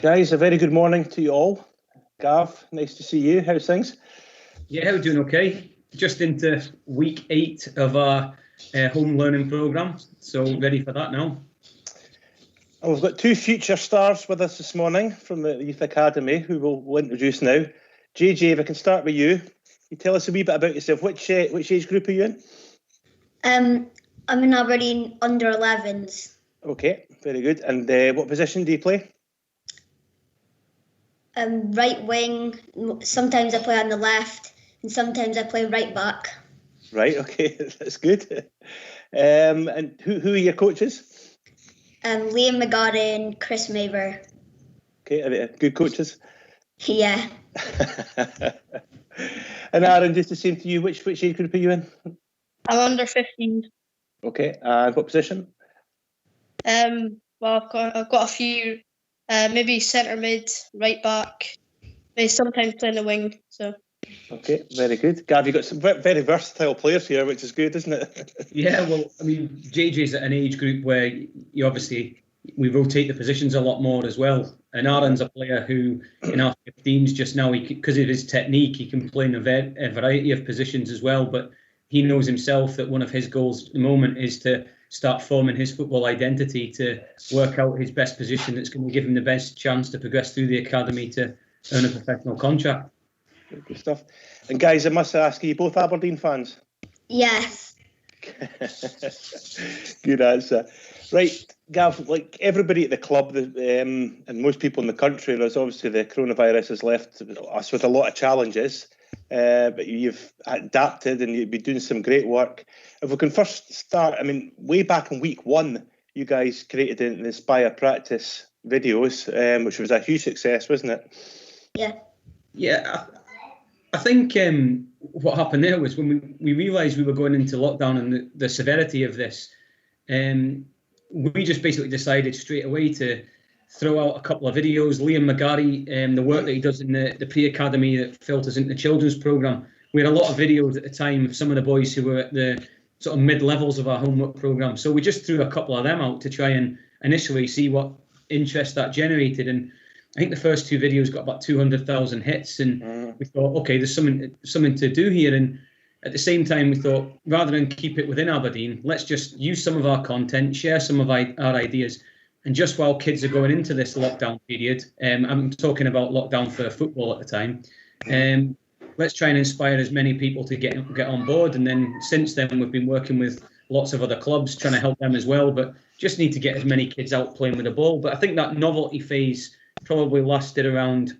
Guys, a very good morning to you all. Gav, nice to see you. How's things? Yeah, we're doing okay. Just into week 8 of our home learning programme, so ready for that now. And we've got 2 future stars with us this morning from the Youth Academy, who we'll introduce now. JJ, if I can start with you. You tell us a wee bit about yourself. Which age group are you in? I'm in Aberdeen under 11s. Okay, very good. And what position do you play? Right wing. Sometimes I play on the left, and sometimes I play right back. Right. Okay, that's good. And who are your coaches? Liam McGarry and Chris Maver. Okay, are they good coaches? Yeah. And Aaron, just the same to you. Which age group are you in? I'm under 15. Okay, and what position? Well, I've got a few. Maybe centre mid, right back. They sometimes play in the wing. So. Okay, very good. Gav, you've got some very versatile players here, which is good, isn't it? Yeah, well, I mean, JJ's at an age group where we rotate the positions a lot more as well. And Aaron's a player who, in our 15s just now, because of his technique, he can play in a variety of positions as well. But he knows himself that one of his goals at the moment is to start forming his football identity, to work out his best position that's going to give him the best chance to progress through the academy to earn a professional contract. Good stuff. And guys, I must ask, are you both Aberdeen fans? Yes. Good answer. Right, Gav, like everybody at the club and most people in the country, there's obviously the coronavirus has left us with a lot of challenges, but you've adapted and you've been doing some great work. If we can first start, I mean, way back in week 1, you guys created the Inspire Practice videos, which was a huge success, wasn't it? Yeah. Yeah, I think what happened there was when we realised we were going into lockdown and the severity of this, we just basically decided straight away to throw out a couple of videos. Liam McGarry, the work that he does in the pre-academy that filters into the children's programme. We had a lot of videos at the time of some of the boys who were at the sort of mid-levels of our homework programme. So we just threw a couple of them out to try and initially see what interest that generated. And I think the first 2 videos got about 200,000 hits, and we thought, okay, there's something to do here. And at the same time, we thought, rather than keep it within Aberdeen, let's just use some of our content, share some of our ideas. And just while kids are going into this lockdown period, I'm talking about lockdown for football at the time, let's try and inspire as many people to get on board. And then since then, we've been working with lots of other clubs, trying to help them as well. But just need to get as many kids out playing with the ball. But I think that novelty phase probably lasted around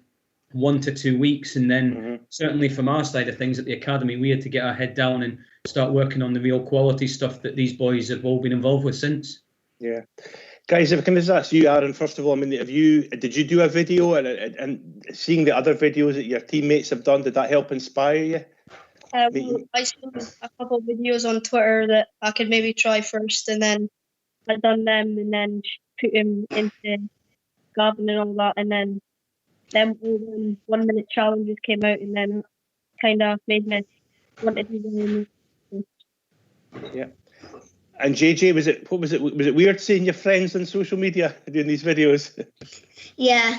1 to 2 weeks, and then certainly from our side of things at the academy, we had to get our head down and start working on the real quality stuff that these boys have all been involved with since. Yeah, guys, if I can just ask you, Aaron, first of all, I mean, did you do a video and seeing the other videos that your teammates have done, did that help inspire you? I saw a couple of videos on Twitter that I could maybe try first, and then I'd done them and then put them into Gavin and all that, and then all the 1 minute challenges came out, and then kind of made me want to do them. Yeah. And JJ, was it weird seeing your friends on social media doing these videos? Yeah.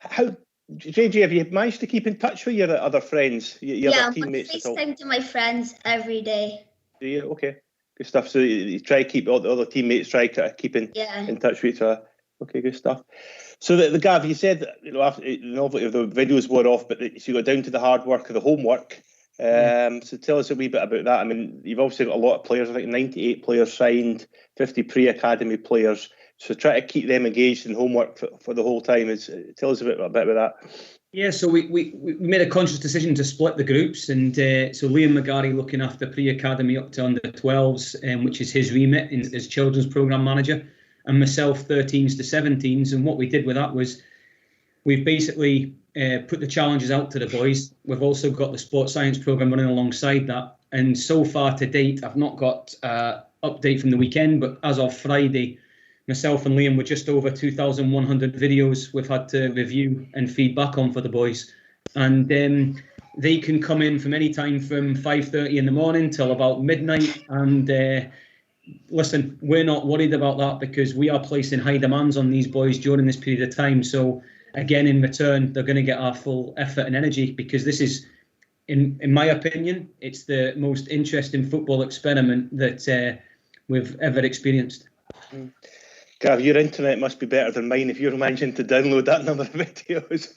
How, JJ, have you managed to keep in touch with your other friends, your other teammates at all? I FaceTime to my friends every day. Do you? Okay, good stuff. So you try to keep all the other teammates keep in touch with each other. Okay, good stuff. So the Gav, you said after the novelty of the videos wore off, but you got down to the hard work of the homework. So tell us a wee bit about that. I mean, you've obviously got a lot of players. I think 98 players signed, 50 pre-academy players. So try to keep them engaged in homework for the whole time. Tell us a bit about that. Yeah, so we made a conscious decision to split the groups, and so Liam McGarry looking after pre-academy up to under 12s, which is his remit as children's programme manager, and myself 13s to 17s. And what we did with that was we've basically put the challenges out to the boys. We've also got the sports science programme running alongside that. And so far to date, I've not got an update from the weekend, but as of Friday, myself and Liam were just over 2,100 videos we've had to review and feedback on for the boys. And they can come in from any time from 5:30 in the morning till about midnight, and listen, we're not worried about that because we are placing high demands on these boys during this period of time. So again, in return, they're going to get our full effort and energy, because this is, in my opinion, it's the most interesting football experiment that we've ever experienced. Gav, your internet must be better than mine if you're managing to download that number of videos.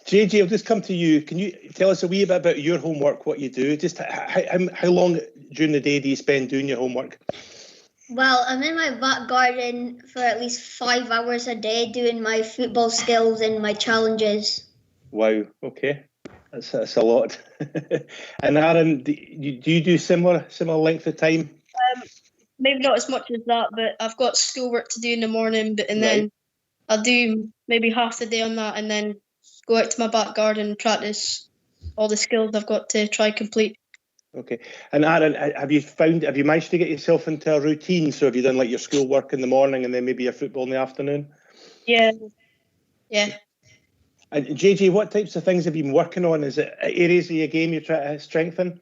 JJ, I'll just come to you. Can you tell us a wee bit about your homework, what you do? Just how long during the day do you spend doing your homework? Well, I'm in my back garden for at least 5 hours a day doing my football skills and my challenges. Wow, okay. That's a lot. And Aaron, do you do similar length of time? Maybe not as much as that, but I've got schoolwork to do in the morning, and then I'll do maybe half the day on that, and then go out to my back garden and practice all the skills I've got to try complete. Okay. And Aaron, have you managed to get yourself into a routine? So have you done like your schoolwork in the morning and then maybe your football in the afternoon? Yeah. And JJ, what types of things have you been working on? Is it areas of your game you're trying to strengthen?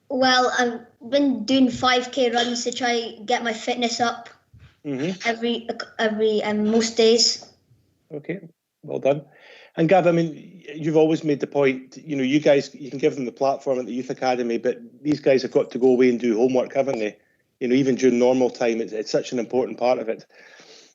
Well, I've been doing 5K runs to try get my fitness up every most days. Okay, well done. And Gav, I mean, you've always made the point, you guys, you can give them the platform at the Youth Academy, but these guys have got to go away and do homework, haven't they? Even during normal time, it's such an important part of it.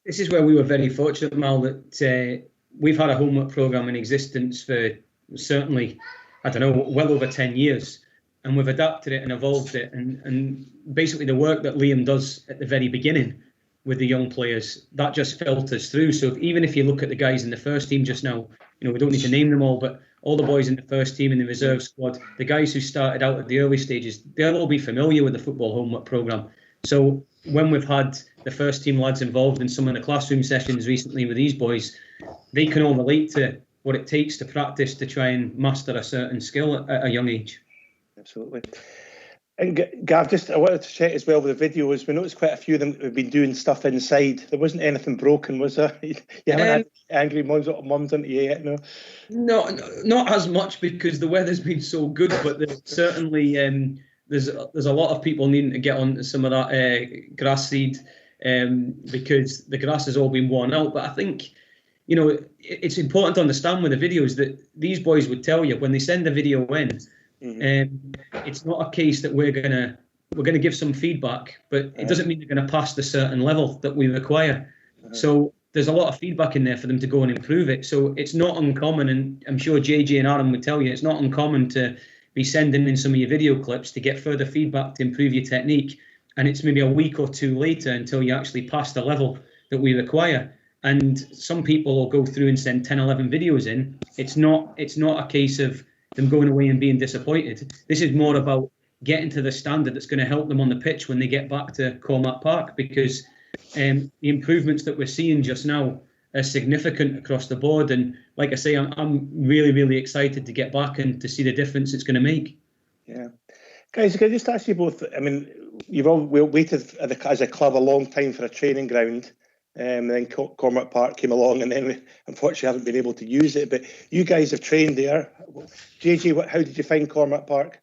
This is where we were very fortunate, Mal, that we've had a homework programme in existence for certainly, well over 10 years. And we've adapted it and evolved it. And basically the work that Liam does at the very beginning with the young players, that just filters through. So even if you look at the guys in the first team just now, we don't need to name them all, but all the boys in the first team and the reserve squad, the guys who started out at the early stages, they'll all be familiar with the football homework programme. So when we've had the first team lads involved in some of the classroom sessions recently with these boys, they can all relate to what it takes to practice to try and master a certain skill at a young age. Absolutely. And Gav, I wanted to check as well with the videos. We noticed quite a few of them have been doing stuff inside. There wasn't anything broken, was there? You haven't had angry mums into you yet, no? No, not as much because the weather's been so good, but there's certainly there's a lot of people needing to get on some of that grass seed because the grass has all been worn out. But I think, it's important to understand with the videos that these boys would tell you when they send the video in. It's not a case that we're gonna give some feedback, but it doesn't mean they're going to pass the certain level that we require. So there's a lot of feedback in there for them to go and improve it. So it's not uncommon, and I'm sure JJ and Aaron would tell you, it's not uncommon to be sending in some of your video clips to get further feedback to improve your technique. And it's maybe a week or two later until you actually pass the level that we require. And some people will go through and send 10, 11 videos in. It's not a case of them going away and being disappointed. This is more about getting to the standard that's going to help them on the pitch when they get back to Cormack Park, because the improvements that we're seeing just now are significant across the board. And like I say, I'm really, really excited to get back and to see the difference it's going to make. Yeah. Guys, can I just ask you both, I mean, you've all waited as a club a long time for a training ground. And then Cormack Park came along, and then we unfortunately haven't been able to use it. But you guys have trained there. JJ, how did you find Cormack Park?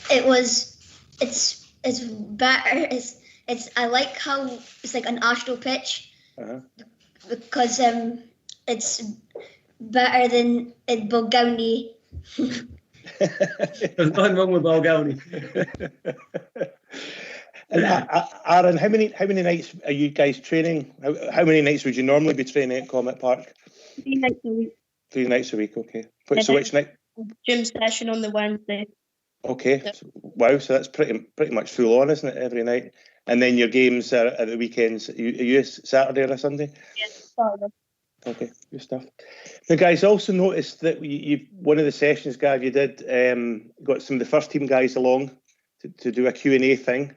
It's better. I like how it's like an astral pitch because it's better than in Balgownie. There's nothing wrong with Balgownie. And Aaron, how many nights are you guys training? How many nights would you normally be training at Cormack Park? 3 nights a week. 3 nights a week, okay. So which night? Gym session on the Wednesday. Okay. Yep. Wow, so that's pretty much full on, isn't it, every night? And then your games are at the weekends. Are you Saturday or a Sunday? Yes, Saturday. Okay, good stuff. Now, guys, also noticed that one of the sessions, Gav, you did got some of the first team guys along to do a Q&A thing.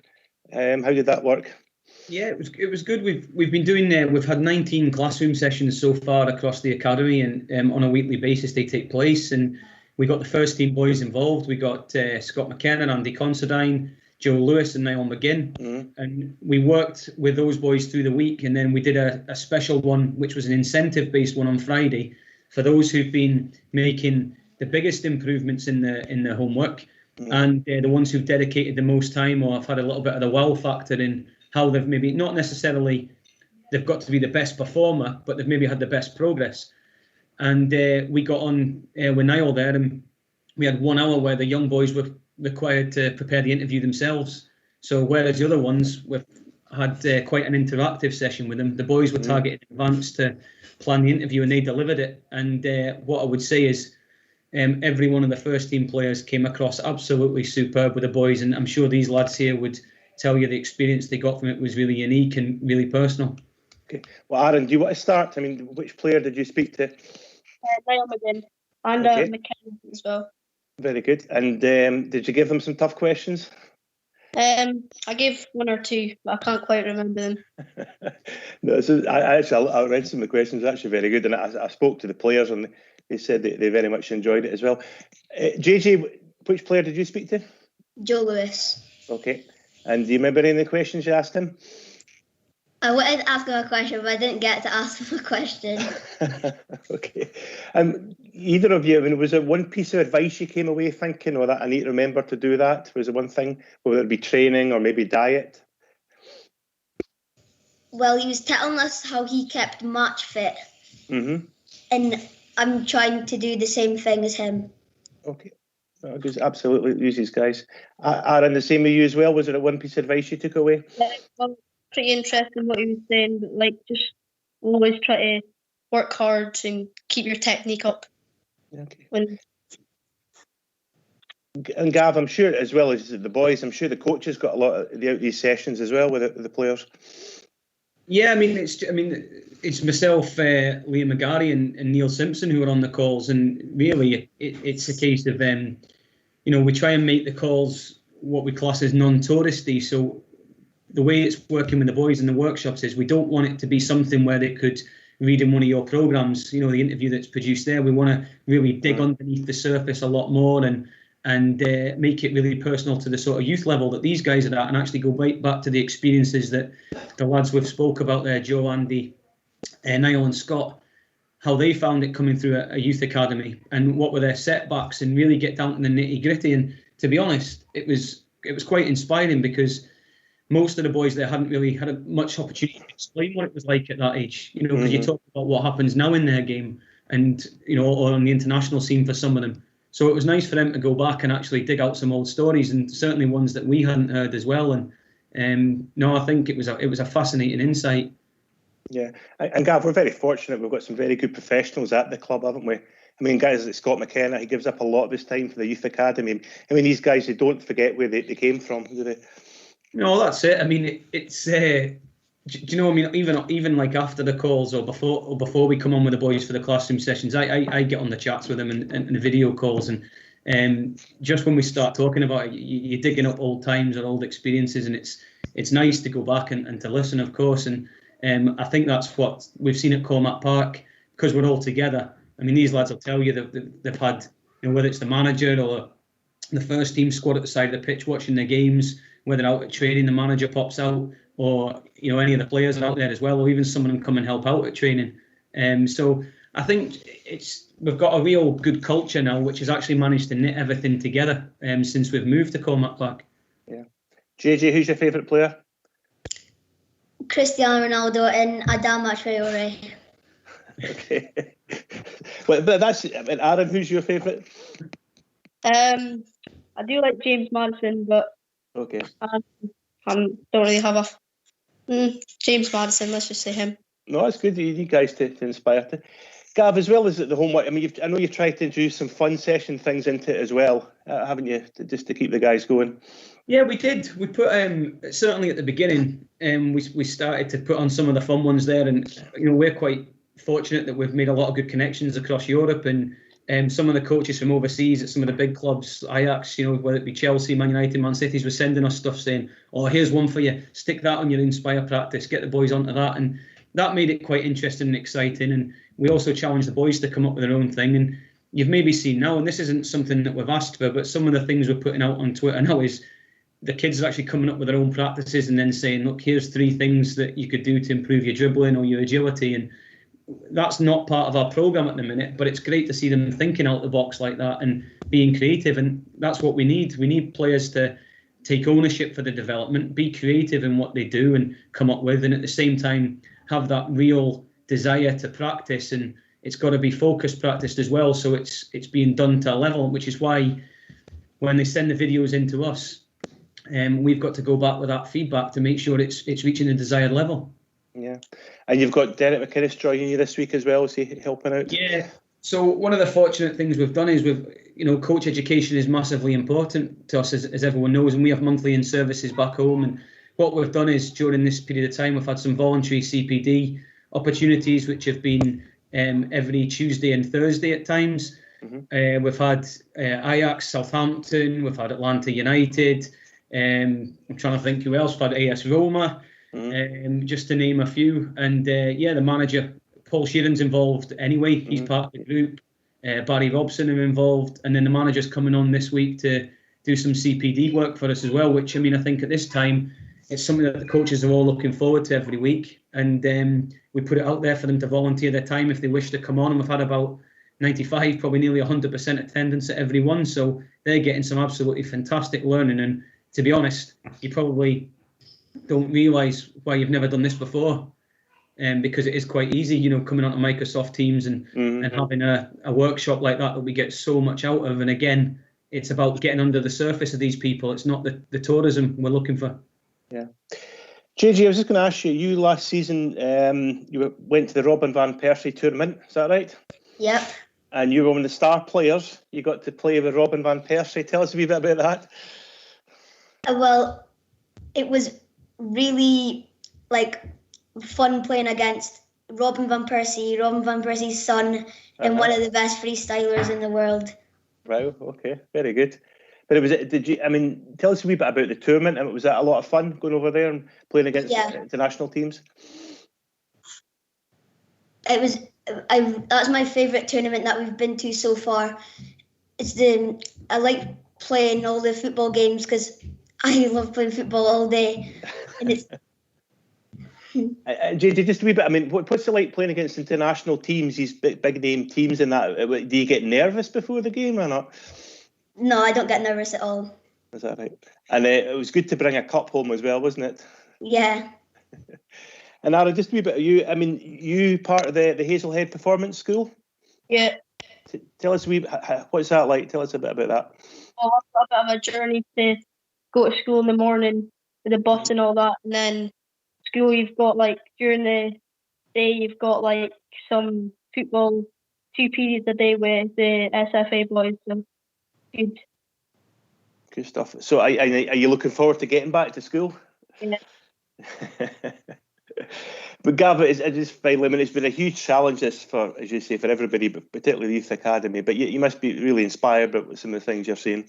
How did that work? Yeah, it was good. We've been doing we've had 19 classroom sessions so far across the academy, and on a weekly basis they take place. And we got the first team boys involved. We got Scott McKenna, Andy Considine, Joe Lewis, and Niall McGinn, and we worked with those boys through the week. And then we did a special one, which was an incentive-based one on Friday for those who've been making the biggest improvements in the homework. and the ones who've dedicated the most time or have had a little bit of the wow factor in how they've maybe not necessarily they've got to be the best performer, but they've maybe had the best progress. And we got on with Niall there, and we had 1 hour where the young boys were required to prepare the interview themselves. So whereas the other ones had quite an interactive session with them, the boys were targeted in advance to plan the interview, and they delivered it. And what I would say is every one of the first team players came across absolutely superb with the boys, and I'm sure these lads here would tell you the experience they got from it was really unique and really personal. Okay. Well, Aaron, do you want to start? I mean, which player did you speak to? Niall again, and McKenna as well. Very good. And did you give them some tough questions? I gave 1 or 2, but I can't quite remember them. No, so I read some of the questions. They're actually very good, and I spoke to the players, and they said they very much enjoyed it as well. JJ, which player did you speak to? Joe Lewis. Okay. And do you remember any of the questions you asked him? I wanted to ask him a question, but I didn't get to ask him a question. Okay. Either of you, I mean, was there one piece of advice you came away thinking, or that I need to remember to do that? Was there one thing, whether it be training or maybe diet? Well, he was telling us how he kept match fit. Mm-hmm. And I'm trying to do the same thing as him. Okay. No, just absolutely use these guys. Aaron, the same with you as well? Was there one piece of advice you took away? Yeah, well, pretty interesting what he was saying, but like just always try to work hard and keep your technique up. Okay. And Gav, I'm sure, as well as the boys, I'm sure the coaches got a lot of these sessions as well with the players. Yeah, I mean, it's myself, Liam McGarry, and Neil Simpson who are on the calls, and really, it's a case of we try and make the calls what we class as non-touristy. So the way it's working with the boys in the workshops is we don't want it to be something where they could read in one of your programs, the interview that's produced there. We want to really dig underneath the surface a lot more and make it really personal to the sort of youth level that these guys are at, and actually go right back to the experiences that the lads we've spoke about there, Joe, Andy, Niall and Scott, how they found it coming through a youth academy and what were their setbacks, and really get down to the nitty gritty. And to be honest, it was quite inspiring, because most of the boys there hadn't really had much opportunity to explain what it was like at that age, because you talk about what happens now in their game and, or on the international scene for some of them. So it was nice for them to go back and actually dig out some old stories, and certainly ones that we hadn't heard as well. And no, I think it was a fascinating insight. Yeah, and Gav, we're very fortunate. We've got some very good professionals at the club, haven't we? I mean, guys like Scott McKenna, he gives up a lot of his time for the youth academy. I mean, these guys, they don't forget where they came from, do they? No, that's it. I mean, it's. Do you know? I mean, even like after the calls or before we come on with the boys for the classroom sessions, I get on the chats with them and the video calls, and just when we start talking about it, you're digging up old times and old experiences, and it's nice to go back and to listen, of course. And I think that's what we've seen at Cormack Park, because we're all together. I mean, these lads will tell you that they've had, whether it's the manager or the first team squad at the side of the pitch watching the games, whether out at training the manager pops out, or any of the players are out there as well, or even some of them come and help out at training. So I think we've got a real good culture now, which has actually managed to knit everything together since we've moved to Cormack Park. Yeah. JJ, who's your favourite player? Cristiano Ronaldo and Adama Traore. Okay. Well, but Aaron, who's your favourite? I do like James Madison, but okay. I don't really have a James Madison. Let's just say him. No, it's good. You need guys to inspire to. Gav, as well as the homework, I mean, I know you've tried to introduce some fun session things into it as well, haven't you? Just to keep the guys going. Yeah, we did. We put certainly at the beginning, we started to put on some of the fun ones there, and we're quite fortunate that we've made a lot of good connections across Europe, and some of the coaches from overseas at some of the big clubs, Ajax, whether it be Chelsea, Man United, Man City's, were sending us stuff saying, "Oh, here's one for you. Stick that on your Inspire practice. Get the boys onto that." And that made it quite interesting and exciting. And we also challenged the boys to come up with their own thing. And you've maybe seen now, and this isn't something that we've asked for, but some of the things we're putting out on Twitter now is the kids are actually coming up with their own practices and then saying, "Look, here's 3 things that you could do to improve your dribbling or your agility." And that's not part of our programme at the minute, but it's great to see them thinking out the box like that and being creative, and that's what we need. We need players to take ownership for the development, be creative in what they do and come up with, and at the same time have that real desire to practice, and it's got to be focused practiced as well, so it's being done to a level, which is why when they send the videos into us, we've got to go back with that feedback to make sure it's reaching the desired level. Yeah, and you've got Derek McInnes joining you this week as well, is he helping out? Yeah. So one of the fortunate things we've done is coach education is massively important to us, as everyone knows, and we have monthly in services back home. And what we've done is during this period of time, we've had some voluntary CPD opportunities, which have been every Tuesday and Thursday at times. Mm-hmm. We've had Ajax, Southampton, we've had Atlanta United. I'm trying to think who else. We've had AS Roma. Mm-hmm. Just to name a few, and the manager Paul Sheeran's involved anyway. He's part of the group. Barry Robson are involved, and then the manager's coming on this week to do some CPD work for us as well. Which, I mean, I think at this time it's something that the coaches are all looking forward to every week, and we put it out there for them to volunteer their time if they wish to come on. And we've had about 95, probably nearly 100% attendance at every one, so they're getting some absolutely fantastic learning. And to be honest, you probably don't realise why you've never done this before, because it is quite easy, coming onto Microsoft Teams and having a workshop like that we get so much out of. And again, it's about getting under the surface of these people. It's not the tourism we're looking for. Yeah. JJ, I was just going to ask you, you last season, you went to the Robin Van Persie tournament, is that right? Yep. And you were one of the star players. You got to play with Robin Van Persie. Tell us a wee bit about that. Well, it was really fun playing against Robin Van Persie's son, and one of the best freestylers in the world. Wow, okay, very good. But tell us a wee bit about the tournament. And was that a lot of fun going over there and playing against international teams? It was. That's my favourite tournament that we've been to so far. I like playing all the football games because I love playing football all day, and it's. JJ, just a wee bit. What's it like playing against international teams, these big name teams, and that? Do you get nervous before the game or not? No, I don't get nervous at all. Is that right? And it was good to bring a cup home as well, wasn't it? Yeah. And Ara, just a wee bit. You part of the Hazelhead Performance School? Yeah. Tell us what's that like? Tell us a bit about that. Well, I've got a bit of a journey to go to school in the morning with the bus and all that, and then school you've got during the day you've got some football 2 periods a day with the SFA boys. So good stuff. So are you looking forward to getting back to school? Yeah. But Gavin, it's finally, it's been a huge challenge this for, as you say, for everybody, but particularly the Youth Academy. But you must be really inspired by some of the things you're seeing.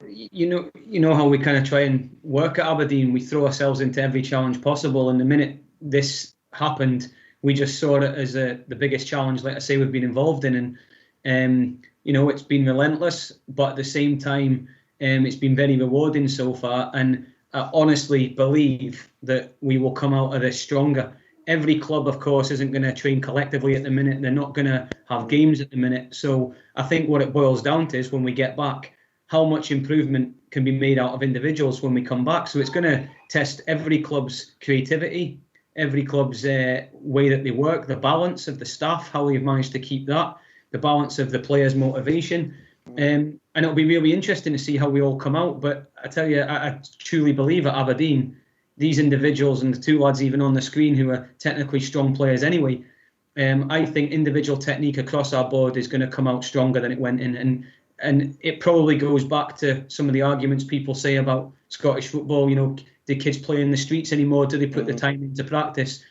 You know how we kind of try and work at Aberdeen. We throw ourselves into every challenge possible, and the minute this happened, we just saw it as the biggest challenge, like I say, we've been involved in. And it's been relentless, but at the same time, it's been very rewarding so far. And I honestly believe that we will come out of this stronger. Every club, of course, isn't going to train collectively at the minute. They're not going to have games at the minute. So I think what it boils down to is when we get back, how much improvement can be made out of individuals when we come back. So it's going to test every club's creativity, every club's way that they work, the balance of the staff, how they've managed to keep that, the balance of the players' motivation. And it'll be really interesting to see how we all come out. But I tell you, I truly believe at Aberdeen, these individuals and the 2 lads even on the screen who are technically strong players anyway, I think individual technique across our board is going to come out stronger than it went in. And it probably goes back to some of the arguments people say about Scottish football. Do kids play in the streets anymore? Do they put the time into practice?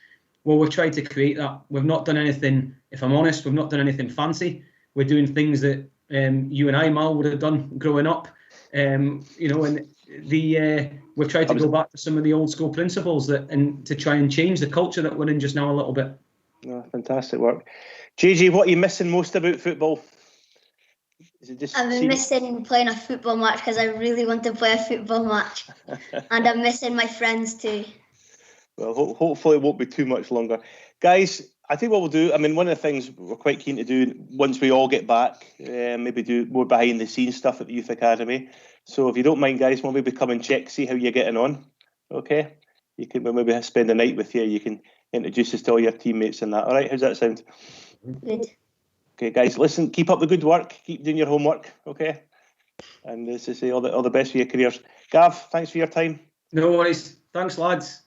Well, we've tried to create that. We've not done anything, if I'm honest, we've not done anything fancy. We're doing things that you and I, Mal, would have done growing up. And we've tried to go back to some of the old school principles and to try and change the culture that we're in just now a little bit. Oh, fantastic work. JJ, what are you missing most about football? I've been missing playing a football match because I really want to play a football match. And I'm missing my friends too. Well, hopefully it won't be too much longer. Guys, I think what we'll do, I mean, one of the things we're quite keen to do once we all get back, maybe do more behind the scenes stuff at the Youth Academy. So if you don't mind, guys, we'll maybe come and check, see how you're getting on. Okay? You can maybe spend the night with you. You can introduce us to all your teammates and that. All right? How's that sound? Good. Okay, guys, listen, keep up the good work. Keep doing your homework. Okay? And as I say, all the best for your careers. Gav, thanks for your time. No worries. Thanks, lads.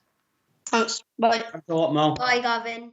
Thanks. Bye. Thanks a lot, Mal. Bye, Gavin.